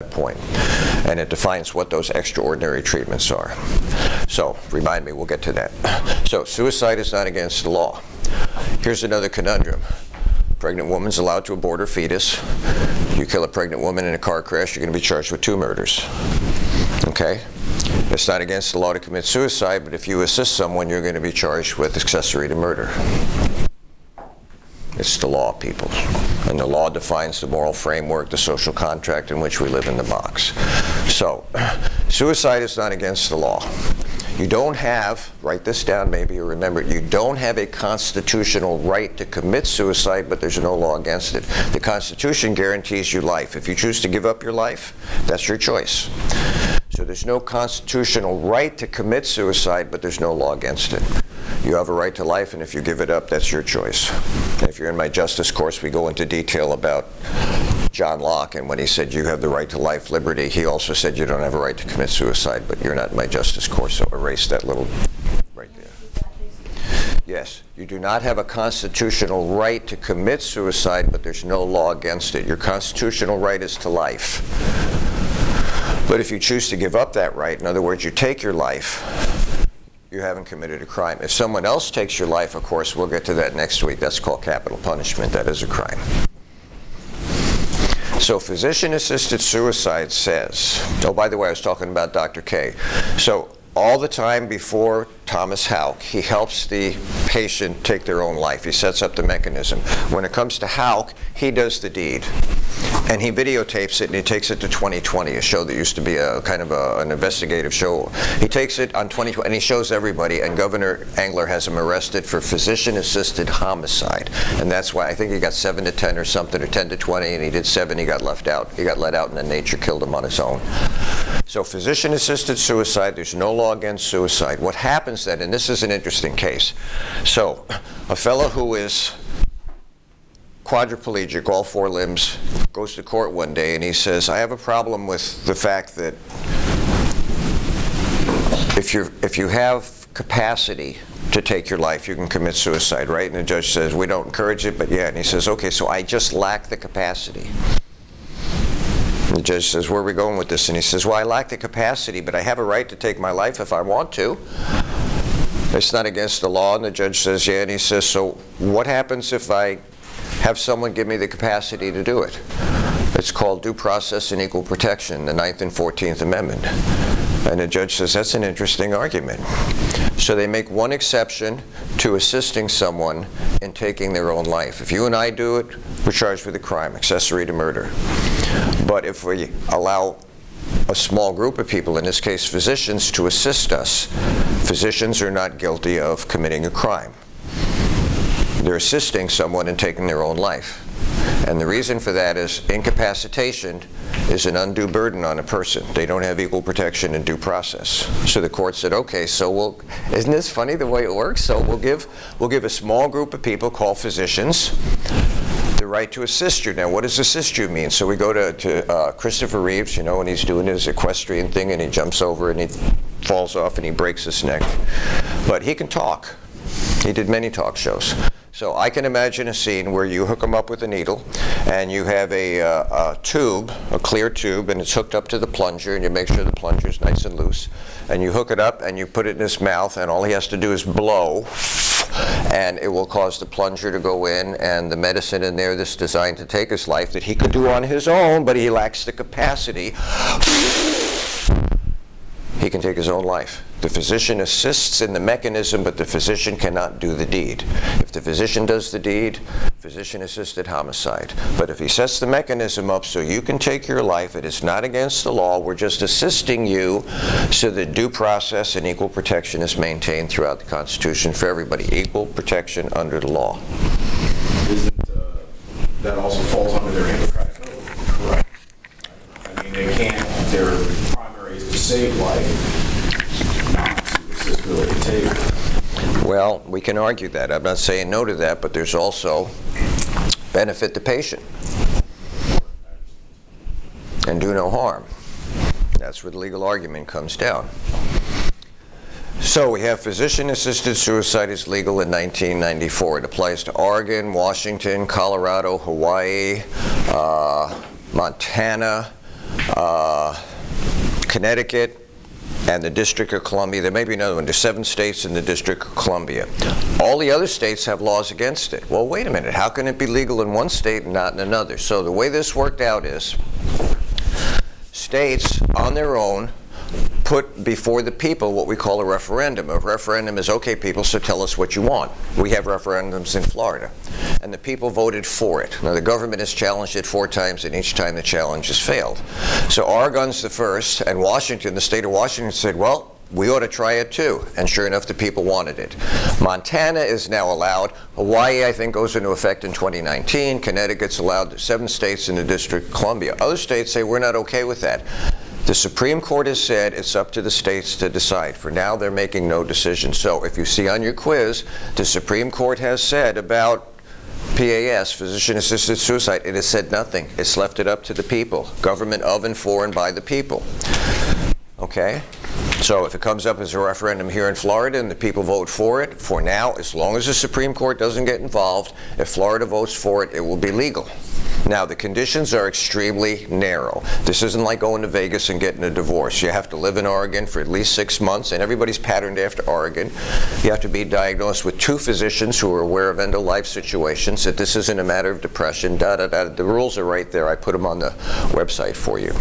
point, and it defines what those extraordinary treatments are. So, remind me, we'll get to that. So, suicide is not against the law. Here's another conundrum. Pregnant woman's allowed to abort her fetus. You kill a pregnant woman in a car crash, you're going to be charged with 2 murders. Okay? It's not against the law to commit suicide, but if you assist someone, you're going to be charged with accessory to murder. It's the law, people. And the law defines the moral framework, the social contract in which we live in the box. So, suicide is not against the law. You don't have, write this down maybe or remember it, you don't have a constitutional right to commit suicide, but there's no law against it. The Constitution guarantees you life. If you choose to give up your life, that's your choice. So there's no constitutional right to commit suicide, but there's no law against it. You have a right to life, and if you give it up, that's your choice. And if you're in my justice course, we go into detail about John Locke, and when he said you have the right to life, liberty, he also said you don't have a right to commit suicide, but you're not in my justice course, so erase that little right there. Yes, you do not have a constitutional right to commit suicide, but there's no law against it. Your constitutional right is to life. But if you choose to give up that right, in other words, you take your life, you haven't committed a crime. If someone else takes your life, of course, we'll get to that next week. That's called capital punishment. That is a crime. So physician-assisted suicide says, oh, by the way, I was talking about Dr. K. So all the time before Thomas Houck, he helps the patient take their own life. He sets up the mechanism. When it comes to Houck, he does the deed. And he videotapes it, and he takes it to 2020, a show that used to be a kind of an investigative show. He takes it on 2020, and he shows everybody, and Governor Engler has him arrested for physician-assisted homicide. And that's why I think he got 7 to 10 or something, or 10 to 20, and he did 7, he got left out. He got let out, and then nature killed him on his own. So physician-assisted suicide, there's no law against suicide. What happens then, and this is an interesting case. So a fellow who is quadriplegic, all 4 limbs, goes to court one day and he says, I have a problem with the fact that if you have capacity to take your life, you can commit suicide, right? And the judge says, we don't encourage it, but yeah. And he says, okay, so I just lack the capacity. And the judge says, where are we going with this? And he says, well, I lack the capacity, but I have a right to take my life if I want to. It's not against the law. And the judge says, yeah. And he says, so what happens if I have someone give me the capacity to do it? It's called due process and equal protection, the 9th and 14th Amendment. And the judge says, that's an interesting argument. So they make one exception to assisting someone in taking their own life. If you and I do it, we're charged with a crime, accessory to murder. But if we allow a small group of people, in this case physicians, to assist us, physicians are not guilty of committing a crime. They're assisting someone in taking their own life. And the reason for that is incapacitation is an undue burden on a person. They don't have equal protection and due process. So the court said, okay, so isn't this funny the way it works? So we'll give a small group of people called physicians the right to assist you. Now, what does assist you mean? So we go to Christopher Reeves, you know, when he's doing his equestrian thing and he jumps over and he falls off and he breaks his neck. But he can talk. He did many talk shows. So I can imagine a scene where you hook him up with a needle and you have a tube, a clear tube, and it's hooked up to the plunger, and you make sure the plunger is nice and loose. And you hook it up and you put it in his mouth, and all he has to do is blow, and it will cause the plunger to go in, and the medicine in there that's designed to take his life that he could do on his own, but he lacks the capacity. He can take his own life. The physician assists in the mechanism, but the physician cannot do the deed. If the physician does the deed, physician-assisted homicide. But if he sets the mechanism up so you can take your life, it is not against the law. We're just assisting you so that due process and equal protection is maintained throughout the Constitution for everybody. Equal protection under the law. Isn't that also falls under their Hippocratic Oath? Correct. I mean, they can't, their primary is to save life, not to assist really to take. Well, we can argue that. I'm not saying no to that, but there's also benefit the patient and do no harm. That's where the legal argument comes down. So we have physician-assisted suicide is legal in 1994. It applies to Oregon, Washington, Colorado, Hawaii, Montana, Connecticut, and the District of Columbia. There may be another one. There's 7 states in the District of Columbia. All the other states have laws against it. Well, wait a minute. How can it be legal in one state and not in another? So the way this worked out is states on their own put before the people what we call a referendum. A referendum is, okay, people, so tell us what you want. We have referendums in Florida. And the people voted for it. Now, the government has challenged it 4 times, and each time the challenge has failed. So Oregon's the first, and Washington, the state of Washington, said, well, we ought to try it too. And sure enough, the people wanted it. Montana is now allowed. Hawaii, I think, goes into effect in 2019. Connecticut's allowed. There's 7 states in the District of Columbia. Other states say, we're not okay with that. The Supreme Court has said it's up to the states to decide. For now, they're making no decision. So if you see on your quiz, the Supreme Court has said about PAS, physician-assisted suicide, it has said nothing. It's left it up to the people. Government of and for and by the people. Okay? So if it comes up as a referendum here in Florida and the people vote for it, for now, as long as the Supreme Court doesn't get involved, if Florida votes for it, it will be legal. Now, the conditions are extremely narrow. This isn't like going to Vegas and getting a divorce. You have to live in Oregon for at least 6 months, and everybody's patterned after Oregon. You have to be diagnosed with 2 physicians who are aware of end-of-life situations, that this isn't a matter of depression, The rules are right there. I put them on the website for you.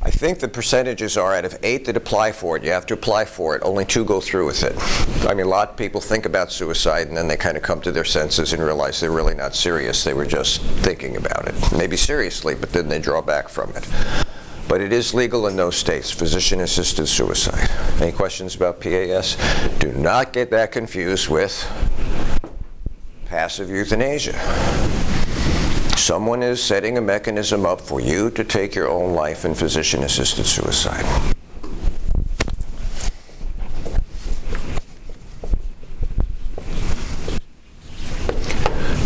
I think the percentages are, out of 8 that apply for it, you have to apply for it, only 2 go through with it. I mean, a lot of people think about suicide and then they kind of come to their senses and realize they're really not serious. They were just thinking about it. Maybe seriously, but then they draw back from it. But it is legal in those states, physician-assisted suicide. Any questions about PAS? Do not get that confused with passive euthanasia. Someone is setting a mechanism up for you to take your own life in physician-assisted suicide.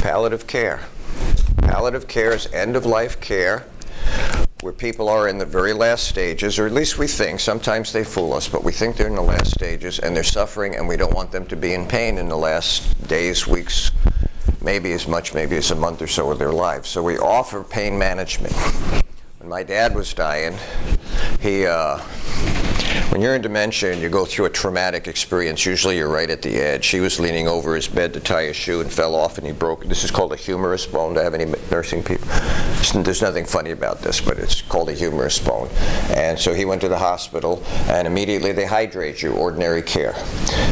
Palliative care. Palliative care is end-of-life care where people are in the very last stages, or at least we think. Sometimes they fool us, but we think they're in the last stages and they're suffering, and we don't want them to be in pain in the last days, weeks, maybe as much, maybe as a month or so of their lives. So we offer pain management. When my dad was dying, when you're in dementia and you go through a traumatic experience, usually you're right at the edge. He was leaning over his bed to tie his shoe and fell off, and he broke. This is called a humerus bone. Do I have any nursing people? There's nothing funny about this, but it's called a humerus bone. And so he went to the hospital, and immediately they hydrate you, ordinary care.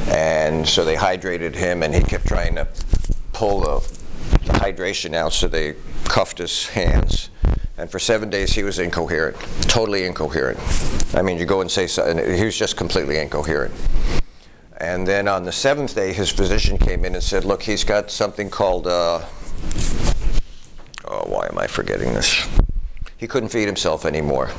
And so they hydrated him, and he kept trying to pull the hydration out, so they cuffed his hands. And for 7 days, he was incoherent, totally incoherent. I mean, you go and say something, he was just completely incoherent. And then on the 7th day, his physician came in and said, look, he's got something called, oh, why am I forgetting this? He couldn't feed himself anymore.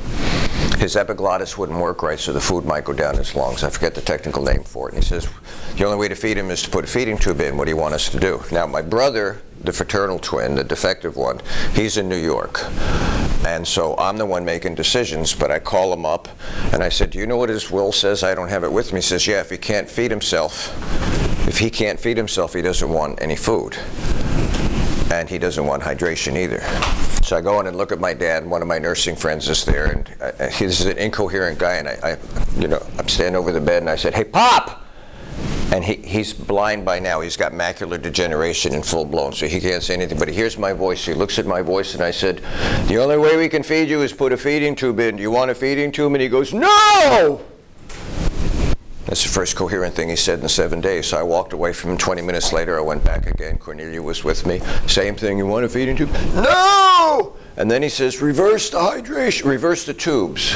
His epiglottis wouldn't work right, so the food might go down his lungs. I forget the technical name for it. And he says, the only way to feed him is to put a feeding tube in. What do you want us to do? Now, my brother, the fraternal twin, the defective one, he's in New York. And so I'm the one making decisions, but I call him up, and I said, do you know what his will says? I don't have it with me. He says, yeah, if he can't feed himself, he doesn't want any food. And he doesn't want hydration either. So I go in and look at my dad, and one of my nursing friends is there, and this is an incoherent guy, and I'm standing over the bed, and I said, hey, Pop! And he's blind by now. He's got macular degeneration in full blown, so he can't say anything, but he hears my voice. He looks at my voice, and I said, the only way we can feed you is put a feeding tube in. Do you want a feeding tube? And he goes, no! That's the first coherent thing he said in 7 days. So I walked away from him. 20 minutes later, I went back again. Cornelia was with me. Same thing. You want a feeding tube? No! And then he says, reverse the hydration, reverse the tubes.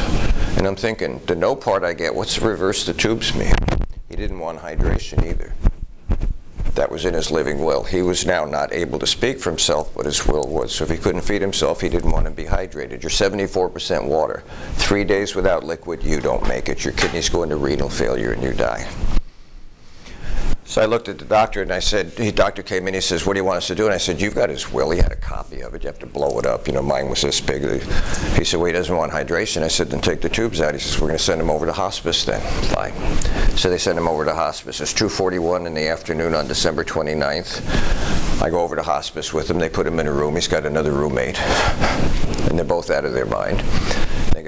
And I'm thinking, the no part I get, what's reverse the tubes mean? He didn't want hydration either. That was in his living will. He was now not able to speak for himself, but his will was. So if he couldn't feed himself, he didn't want to be hydrated. You're 74% water. 3 days without liquid, you don't make it. Your kidneys go into renal failure and you die. So I looked at the doctor, and I said, the doctor came in, he says, what do you want us to do? And I said, you've got his will. He had a copy of it. You have to blow it up. Mine was this big. He said, well, he doesn't want hydration. I said, then take the tubes out. He says, we're going to send him over to hospice then. Fine. So they sent him over to hospice. It's 2:41 in the afternoon on December 29th. I go over to hospice with him. They put him in a room. He's got another roommate, and they're both out of their mind.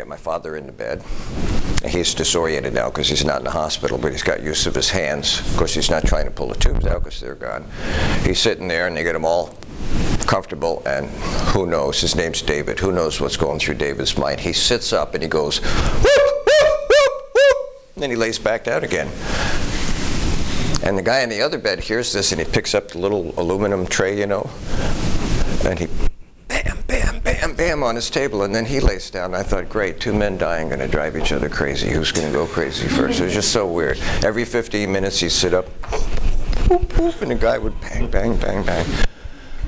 my father into bed. He's disoriented now because he's not in the hospital, but he's got use of his hands. Of course, he's not trying to pull the tubes out because they're gone. He's sitting there, and they get him all comfortable, and who knows? His name's David. Who knows what's going through David's mind? He sits up, and he goes, whoop, whoop, whoop, whoop, and then he lays back down again. And the guy in the other bed hears this, and he picks up the little aluminum tray, you know, and he bam, bam, bam, bam on his table, and then he lays down. I thought, great, two men dying going to drive each other crazy. Who's going to go crazy first? It was just so weird. Every 15 minutes he'd sit up, whoop, whoop, and the guy would bang, bang, bang, bang.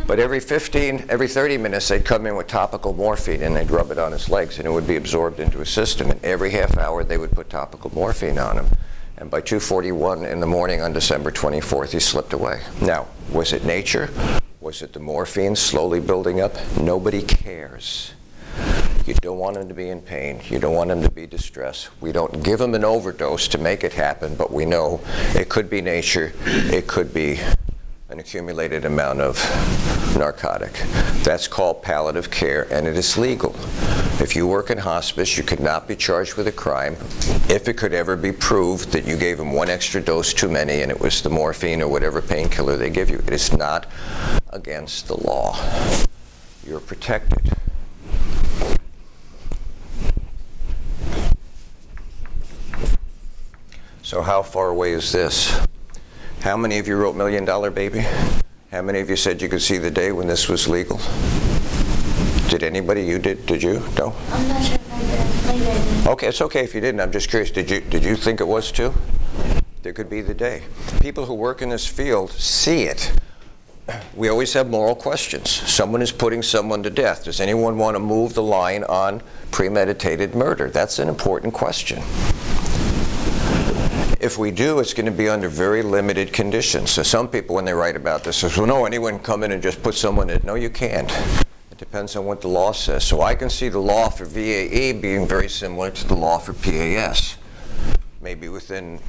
But every 30 minutes they'd come in with topical morphine, and they'd rub it on his legs, and it would be absorbed into his system. And every half hour they would put topical morphine on him. And by 2:41 in the morning on December 24th, he slipped away. Now, was it nature? Was it the morphine slowly building up? Nobody cares. You don't want him to be in pain. You don't want him to be distressed. We don't give him an overdose to make it happen, but we know it could be nature. It could be an accumulated amount of narcotic. That's called palliative care, and it is legal. If you work in hospice, you could not be charged with a crime if it could ever be proved that you gave him one extra dose too many and it was the morphine or whatever painkiller they give you. It is not against the law. You're protected. So how far away is this? How many of you wrote $1 Million Baby? How many of you said you could see the day when this was legal? Did anybody? You did? Did you? No? I'm not sure if I did. Maybe I did. Okay, it's okay if you didn't. I'm just curious. Did you think it was too? There could be the day. People who work in this field see it. We always have moral questions. Someone is putting someone to death. Does anyone want to move the line on premeditated murder? That's an important question. If we do, it's going to be under very limited conditions. So some people, when they write about this, say, well, no, anyone can come in and just put someone in. No, you can't. It depends on what the law says. So I can see the law for VAE being very similar to the law for PAS. Maybe within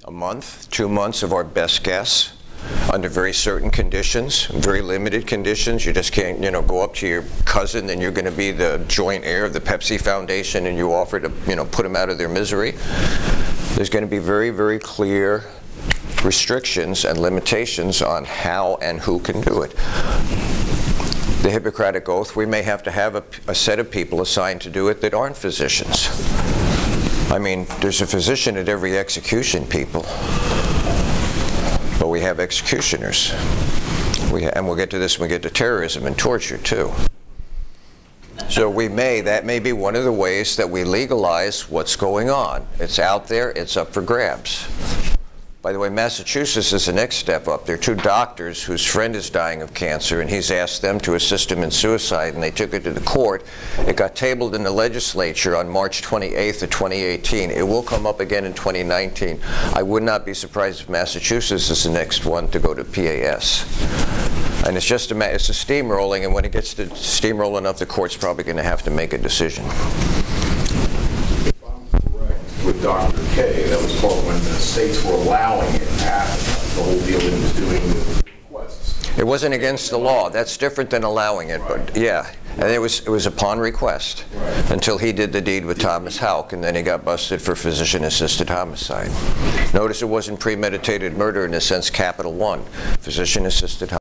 a month, 2 months of our best guess, under very certain conditions, very limited conditions. You just can't, go up to your cousin and you're going to be the joint heir of the Pepsi Foundation and you offer to, put them out of their misery. There's going to be very, very clear restrictions and limitations on how and who can do it. The Hippocratic Oath, we may have to have a set of people assigned to do it that aren't physicians. I mean, there's a physician at every execution, people. But we have executioners. And we'll get to this when we get to terrorism and torture, too. So that may be one of the ways that we legalize what's going on. It's out there, it's up for grabs. By the way, Massachusetts is the next step up. There are 2 doctors whose friend is dying of cancer, and he's asked them to assist him in suicide, and they took it to the court. It got tabled in the legislature on March 28th of 2018. It will come up again in 2019. I would not be surprised if Massachusetts is the next one to go to PAS. And it's just it's a steamrolling, and when it gets to steamroll enough, the court's probably going to have to make a decision. If I'm correct with Dr. K, that was called when the states were allowing it to happen. The whole deal that he was doing the requests. It wasn't against the law. That's different than allowing it, Right. But yeah. And it was upon request, Right. Until he did the deed with Thomas Houck, and then he got busted for physician-assisted homicide. Notice it wasn't premeditated murder in the sense capital 1, physician-assisted homicide.